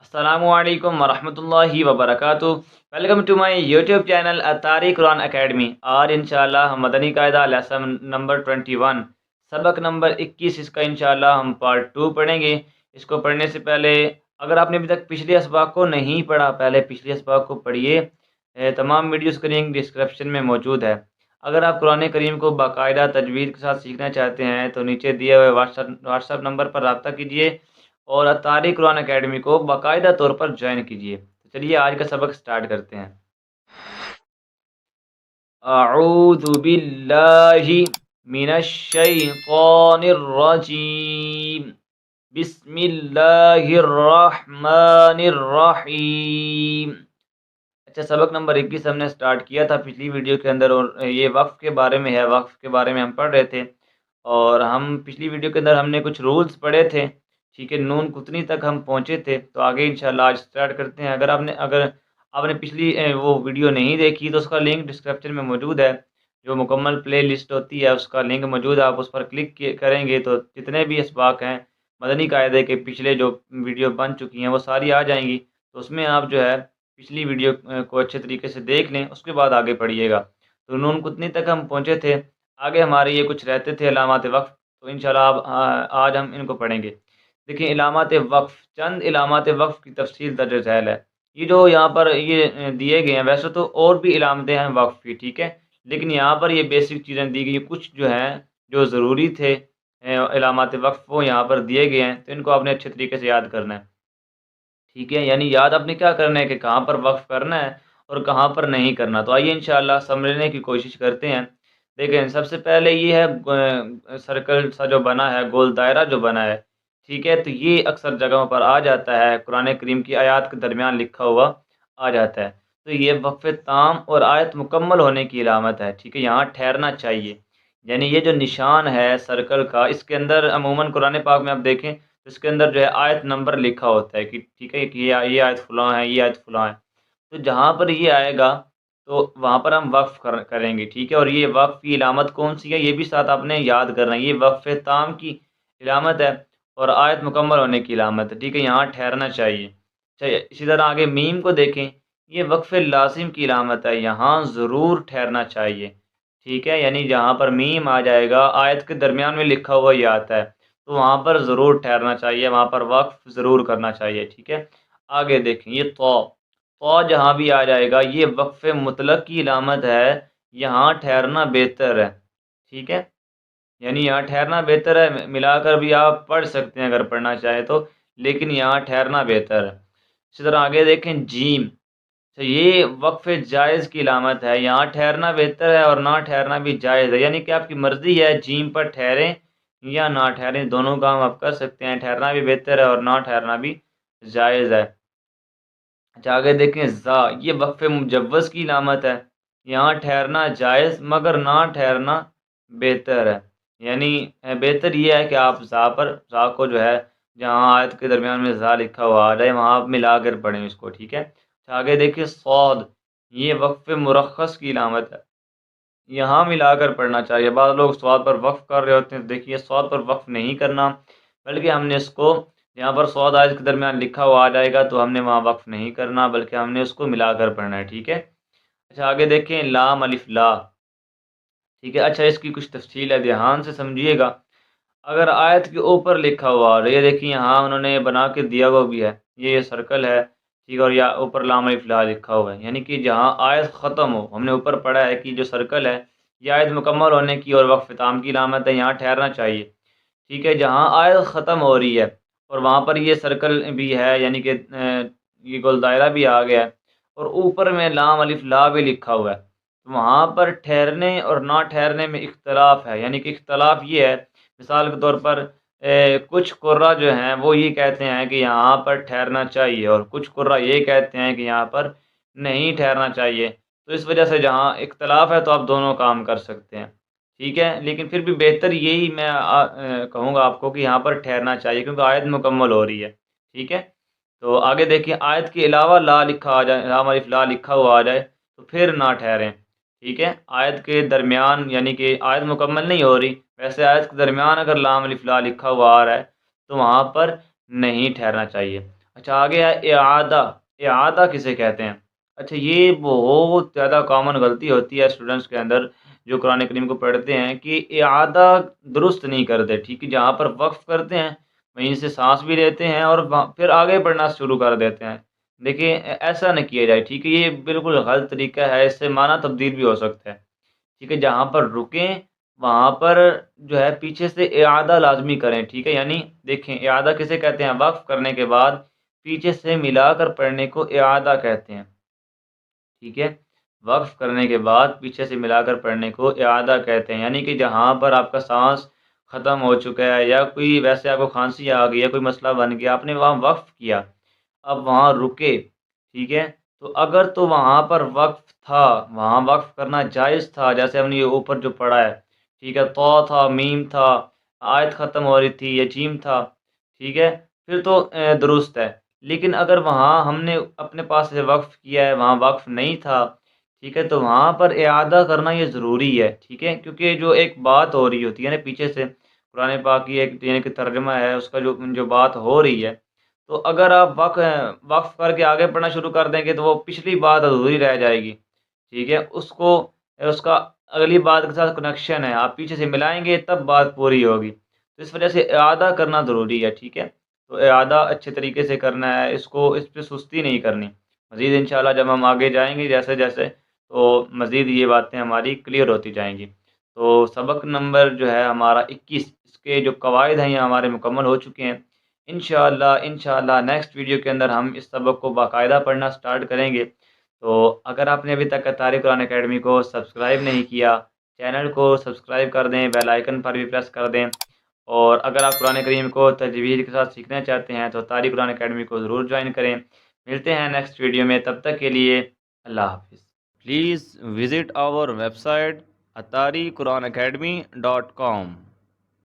السلام علیکم ورحمۃ اللہ وبرکاتہ۔ Welcome to my YouTube channel Atari Quran academy. آج انشاءاللہ ہم مدنی قاعدہ لیسن نمبر 21 سبق نمبر 21 اس کا انشاءاللہ ہم پارٹ 2 پڑھیں گے۔ اس کو پڑھنے سے پہلے اگر آپ نے ابھی تک پچھلے اسباق کو نہیں پڑھا، پہلے پچھلے اسباق کو پڑھیے۔ تمام ویڈیوز کا لنک ڈسکرپشن میں موجود ہے۔ اگر آپ قرآن کریم کو باقاعدہ تجوید کے ساتھ سیکھنا چاہتے ہیں تو نیچے دیے ہوئے واٹس ایپ نمبر پر رابطہ کیجیے اور اطاری قرآن اکیڈمی کو باقاعدہ طور پر جوائن کیجیے۔ تو چلیے آج کا سبق سٹارٹ کرتے ہیں۔ اعوذ باللہ من الشیطان الرجیم، بسم اللہ الرحمن الرحیم۔ اچھا، سبق نمبر 21 ہم نے سٹارٹ کیا تھا پچھلی ویڈیو کے اندر، اور یہ وقف کے بارے میں ہے۔ وقف کے بارے میں ہم پڑھ رہے تھے اور ہم پچھلی ویڈیو کے اندر ہم نے کچھ رولز پڑھے تھے، ٹھیک ہے، نون کتنی تک ہم پہنچے تھے۔ تو آگے انشاءاللہ آج سٹارٹ کرتے ہیں۔ اگر آپ نے پچھلی وہ ویڈیو نہیں دیکھی تو اس کا لنک ڈسکرپشن میں موجود ہے، جو مکمل پلے لسٹ ہوتی ہے اس کا لنک موجود ہے۔ آپ اس پر کلک کریں گے تو جتنے بھی اسباق ہیں مدنی قاعدے کے پچھلے جو ویڈیو بن چکی ہیں وہ ساری آ جائیں گی۔ تو اس میں آپ جو ہے پچھلی ویڈیو کو اچھے طریقے سے دیکھ لیں، اس کے بعد آگے پڑھیے گا۔ تو نون کتنی تک ہم پہنچے تھے، آگے ہمارے یہ کچھ رہتے تھے علامات وقف، تو انشاءاللہ آج ہم ان کو پڑھیں گے۔ دیکھیں، علامات وقف، چند علامات وقف کی تفصیل درج ذیل ہے۔ یہ جو یہاں پر یہ دیے گئے ہیں، ویسے تو اور بھی علامتیں ہیں وقف کی، ٹھیک ہے، لیکن یہاں پر یہ بیسک چیزیں دی گئی، کچھ جو ہیں جو ضروری تھے علامات وقف وہ یہاں پر دیے گئے ہیں، تو ان کو آپ نے اچھے طریقے سے یاد کرنا ہے، ٹھیک ہے۔ یعنی یاد آپ نے کیا کرنا ہے کہ کہاں پر وقف کرنا ہے اور کہاں پر نہیں کرنا۔ تو آئیے انشاءاللہ سمجھنے کی کوشش کرتے ہیں۔ دیکھیں، سب سے پہلے یہ ہے سرکل سا جو بنا ہے، گول دائرہ جو بنا ہے، ٹھیک ہے، تو یہ اکثر جگہوں پر آ جاتا ہے، قرآن کریم کی آیات کے درمیان لکھا ہوا آ جاتا ہے۔ تو یہ وقف تام اور آیت مکمل ہونے کی علامت ہے، ٹھیک ہے، یہاں ٹھہرنا چاہیے۔ یعنی یہ جو نشان ہے سرکل کا، اس کے اندر عموماً قرآن پاک میں آپ دیکھیں تو اس کے اندر جو ہے آیت نمبر لکھا ہوتا ہے کہ ٹھیک ہے کہ یہ آیت فلاں ہے، یہ آیت فلاں ہے۔ تو جہاں پر یہ آئے گا تو وہاں پر ہم وقف کریں گے، ٹھیک ہے۔ اور یہ وقف کی علامت کون سی ہے یہ بھی ساتھ آپ نے یاد کرنا ہے۔ یہ وقف تام کی علامت ہے اور آیت مکمل ہونے کی علامت ہے، ٹھیک ہے، یہاں ٹھہرنا چاہیے۔ چلیے اسی طرح آگے میم کو دیکھیں، یہ وقف لازم کی علامت ہے، یہاں ضرور ٹھہرنا چاہیے، ٹھیک ہے۔ یعنی جہاں پر میم آ جائے گا، آیت کے درمیان میں لکھا ہوا یہ آتا ہے، تو وہاں پر ضرور ٹھہرنا چاہیے، وہاں پر وقف ضرور کرنا چاہیے، ٹھیک ہے۔ آگے دیکھیں، یہ تو جہاں بھی آ جائے گا یہ وقف مطلق کی علامت ہے، یہاں ٹھہرنا بہتر ہے، ٹھیک ہے۔ یعنی یہاں ٹھہرنا بہتر ہے، ملا کر بھی آپ پڑھ سکتے ہیں اگر پڑھنا چاہیں تو، لیکن یہاں ٹھہرنا بہتر ہے۔ اسی طرح آگے دیکھیں جیم، تو یہ وقف جائز کی علامت ہے، یہاں ٹھہرنا بہتر ہے اور نہ ٹھہرنا بھی جائز ہے، یعنی کہ آپ کی مرضی ہے جیم پر ٹھہریں یا نہ ٹھہریں، دونوں کام آپ کر سکتے ہیں، ٹھہرنا بھی بہتر ہے اور نہ ٹھہرنا بھی جائز ہے۔ اچھا آگے دیکھیں زا، یہ وقف مجوز کی علامت ہے، یہاں ٹھہرنا جائز مگر نہ ٹھہرنا بہتر ہے۔ یعنی بہتر یہ ہے کہ آپ زا کو جو ہے جہاں آیت کے درمیان میں زا لکھا ہوا آ جائے وہاں آپ ملا کر پڑھیں اس کو، ٹھیک ہے۔ اچھا آگے دیکھیں صاد، یہ وقف مرخص کی علامت ہے، یہاں ملا کر پڑھنا چاہیے۔ بعض لوگ صاد پر وقف کر رہے ہوتے ہیں، دیکھیے صاد پر وقف نہیں کرنا، بلکہ ہم نے اس کو جہاں پر صاد آیت کے درمیان لکھا ہوا آ جائے گا تو ہم نے وہاں وقف نہیں کرنا، بلکہ ہم نے اس کو ملا کر پڑھنا ہے، ٹھیک ہے۔ اچھا آگے دیکھیں لام الف لا، ٹھیک ہے۔ اچھا اس کی کچھ تفصیل ہے، دھیان سے سمجھیے گا۔ اگر آیت کے اوپر لکھا ہوا اور یہ دیکھیں یہاں انہوں نے بنا کے دیا ہوا بھی ہے، یہ سرکل ہے، ٹھیک ہے، اور یا اوپر لام الف لا لکھا ہوا ہے، یعنی کہ جہاں آیت ختم ہو، ہم نے اوپر پڑھا ہے کہ جو سرکل ہے یہ آیت مکمل ہونے کی اور وقف تام کی علامت ہے، یہاں ٹھہرنا چاہیے، ٹھیک ہے۔ جہاں آیت ختم ہو رہی ہے اور وہاں پر یہ سرکل بھی ہے، یعنی کہ یہ گول دائرہ بھی آ گیا ہے اور اوپر میں لام الف لا بھی لکھا ہوا ہے، تو وہاں پر ٹھہرنے اور نہ ٹھہرنے میں اختلاف ہے۔ یعنی کہ اختلاف یہ ہے، مثال کے طور پر کچھ قرہ جو ہیں وہ یہ کہتے ہیں کہ یہاں پر ٹھہرنا چاہیے اور کچھ قرہ یہ کہتے ہیں کہ یہاں پر نہیں ٹھہرنا چاہیے، تو اس وجہ سے جہاں اختلاف ہے تو آپ دونوں کام کر سکتے ہیں، ٹھیک ہے۔ لیکن پھر بھی بہتر یہی میں کہوں گا آپ کو کہ یہاں پر ٹھہرنا چاہیے کیونکہ آیت مکمل ہو رہی ہے، ٹھیک ہے۔ تو آگے دیکھیں آیت کے علاوہ لا لکھا آ جائے، لام الف لا لکھا ہوا آ جائے تو پھر نہ ٹھہریں، ٹھیک ہے۔ آیت کے درمیان یعنی کہ آیت مکمل نہیں ہو رہی، ویسے آیت کے درمیان اگر لام الف لا لکھا ہوا آ رہا ہے تو وہاں پر نہیں ٹھہرنا چاہیے۔ اچھا آگے ہے اعادہ، اعادہ کسے کہتے ہیں؟ اچھا یہ بہت زیادہ کامن غلطی ہوتی ہے اسٹوڈنٹس کے اندر جو قرآن کریم کو پڑھتے ہیں کہ اعادہ درست نہیں کرتے، ٹھیک ہے، جہاں پر وقف کرتے ہیں وہیں سے سانس بھی لیتے ہیں اور پھر آگے پڑھنا شروع کر دیتے ہیں۔ دیکھیں ایسا نہ کیا جائے، ٹھیک ہے، یہ بالکل غلط طریقہ ہے، اس سے معنی تبدیل بھی ہو سکتا ہے، ٹھیک ہے، جہاں پر رکیں وہاں پر جو ہے پیچھے سے اعادہ لازمی کریں، ٹھیک ہے، یعنی دیکھیں اعادہ کسے کہتے ہیں؟ وقف کرنے کے بعد پیچھے سے ملا کر پڑھنے کو اعادہ کہتے ہیں، ٹھیک ہے، وقف کرنے کے بعد پیچھے سے ملا کر پڑھنے کو اعادہ کہتے ہیں، یعنی کہ جہاں پر آپ کا سانس ختم ہو چکا ہے یا کوئی ویسے آپ کو کھانسی آ گئی یا کوئی مسئلہ بن گیا، آپ نے وہاں وقف کیا، اب وہاں رکے، ٹھیک ہے، تو اگر تو وہاں پر وقف تھا، وہاں وقف کرنا جائز تھا، جیسے ہم نے یہ اوپر جو پڑھا ہے، ٹھیک ہے، تو تھا، میم تھا، آیت ختم ہو رہی تھی، یا جیم تھا، ٹھیک ہے، پھر تو درست ہے، لیکن اگر وہاں ہم نے اپنے پاس سے وقف کیا ہے، وہاں وقف نہیں تھا، ٹھیک ہے، تو وہاں پر اعادہ کرنا یہ ضروری ہے، ٹھیک ہے، کیونکہ جو ایک بات ہو رہی ہوتی ہے نا پیچھے سے، قرآن پاک کی ایک یعنی کہ ترجمہ ہے اس کا، جو بات ہو رہی ہے، تو اگر آپ وقف کر کے آگے پڑھنا شروع کر دیں گے تو وہ پچھلی بات ادھوری رہ جائے گی، ٹھیک ہے، اس کا اگلی بات کے ساتھ کنیکشن ہے، آپ پیچھے سے ملائیں گے تب بات پوری ہوگی، تو اس وجہ سے اعادہ کرنا ضروری ہے، ٹھیک ہے، تو اعادہ اچھے طریقے سے کرنا ہے، اس پہ سستی نہیں کرنی، مزید انشاءاللہ جب ہم آگے جائیں گے جیسے جیسے تو مزید یہ باتیں ہماری کلیئر ہوتی جائیں گی۔ تو سبق نمبر جو ہے ہمارا 21، اس کے جو قواعد ہیں یہ ہمارے مکمل ہو چکے ہیں، انشاءاللہ نیکسٹ ویڈیو کے اندر ہم اس سبق کو باقاعدہ پڑھنا سٹارٹ کریں گے۔ تو اگر آپ نے ابھی تک قطاری قرآن اکیڈمی کو سبسکرائب نہیں کیا، چینل کو سبسکرائب کر دیں، بیل آئیکن پر بھی پریس کر دیں، اور اگر آپ قرآن کریم کو تجوید کے ساتھ سیکھنا چاہتے ہیں تو طاری قرآن اکیڈمی کو ضرور جوائن کریں۔ ملتے ہیں نیکسٹ ویڈیو میں، تب تک کے لیے اللہ حافظ۔ Please visit our website atariquranacademy.com